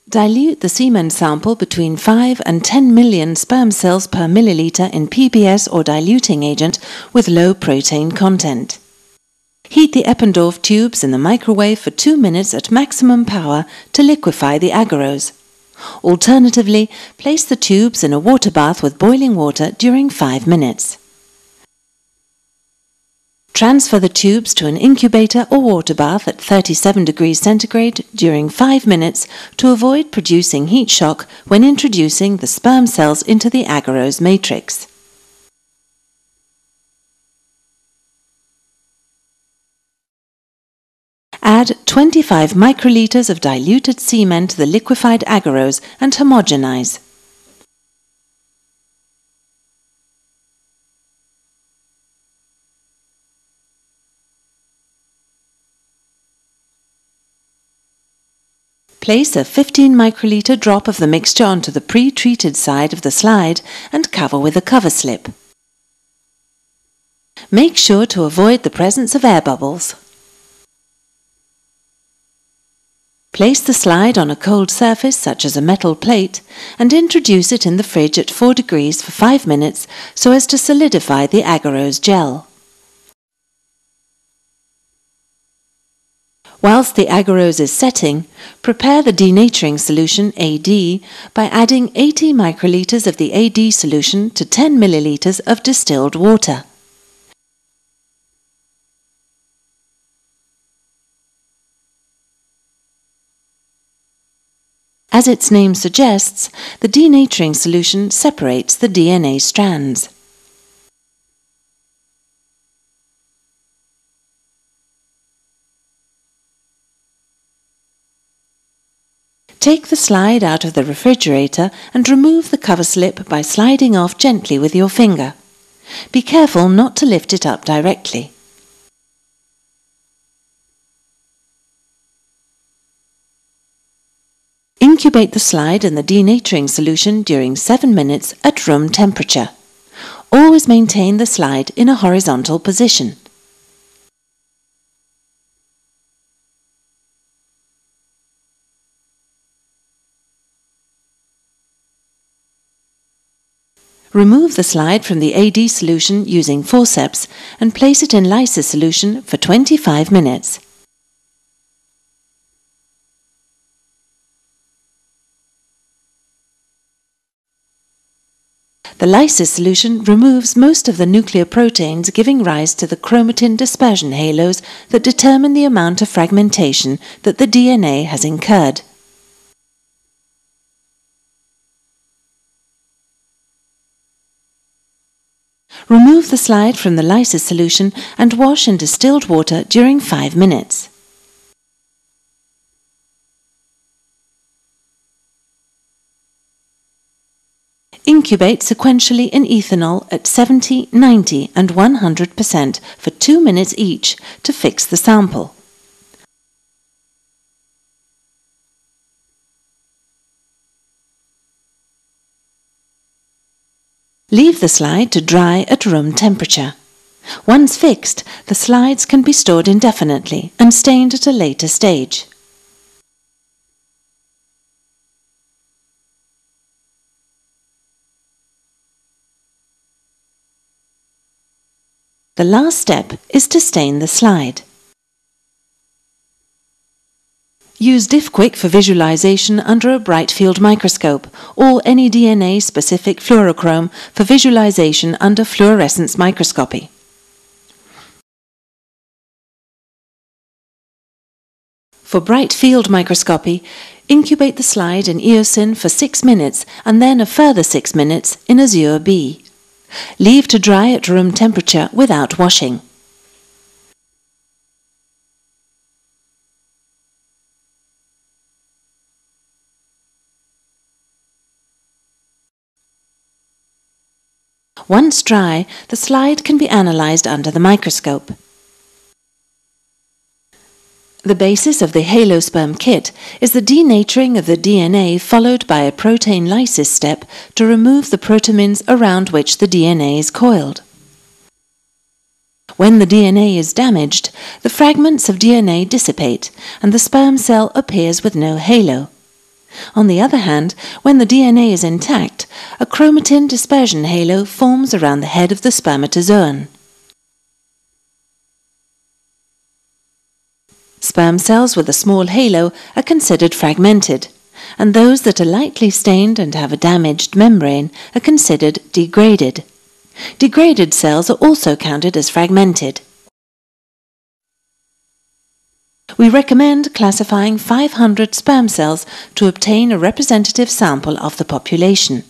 Dilute the semen sample between 5 and 10 million sperm cells per milliliter in PBS or diluting agent with low protein content. Heat the Eppendorf tubes in the microwave for 2 minutes at maximum power to liquefy the agarose. Alternatively, place the tubes in a water bath with boiling water during 5 minutes. Transfer the tubes to an incubator or water bath at 37 degrees centigrade during 5 minutes to avoid producing heat shock when introducing the sperm cells into the agarose matrix. Add 25 microliters of diluted semen to the liquefied agarose and homogenize. Place a 15 microliter drop of the mixture onto the pre-treated side of the slide and cover with a cover slip. Make sure to avoid the presence of air bubbles. Place the slide on a cold surface such as a metal plate and introduce it in the fridge at 4 degrees for 5 minutes so as to solidify the agarose gel. Whilst the agarose is setting, prepare the denaturing solution AD by adding 80 microliters of the AD solution to 10 milliliters of distilled water. As its name suggests, the denaturing solution separates the DNA strands. Take the slide out of the refrigerator and remove the cover slip by sliding off gently with your finger. Be careful not to lift it up directly. Incubate the slide in the denaturing solution during 7 minutes at room temperature. Always maintain the slide in a horizontal position. Remove the slide from the AD solution using forceps and place it in lysis solution for 25 minutes. The lysis solution removes most of the nuclear proteins, giving rise to the chromatin dispersion halos that determine the amount of fragmentation that the DNA has incurred. Remove the slide from the lysis solution and wash in distilled water during 5 minutes. Incubate sequentially in ethanol at 70, 90 and 100% for 2 minutes each to fix the sample. Leave the slide to dry at room temperature. Once fixed, the slides can be stored indefinitely and stained at a later stage. The last step is to stain the slide. Use DiffQuick for visualization under a bright field microscope or any DNA-specific fluorochrome for visualization under fluorescence microscopy. For bright field microscopy, incubate the slide in eosin for 6 minutes and then a further 6 minutes in Azure B. Leave to dry at room temperature without washing. Once dry, the slide can be analyzed under the microscope. The basis of the Halosperm kit is the denaturing of the DNA followed by a protein lysis step to remove the protamins around which the DNA is coiled. When the DNA is damaged, the fragments of DNA dissipate and the sperm cell appears with no halo. On the other hand, when the DNA is intact, a chromatin dispersion halo forms around the head of the spermatozoon. Sperm cells with a small halo are considered fragmented, and those that are lightly stained and have a damaged membrane are considered degraded. Degraded cells are also counted as fragmented. We recommend classifying 500 sperm cells to obtain a representative sample of the population.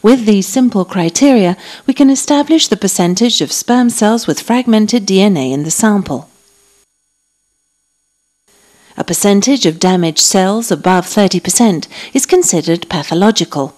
With these simple criteria, we can establish the percentage of sperm cells with fragmented DNA in the sample. A percentage of damaged cells above 30% is considered pathological.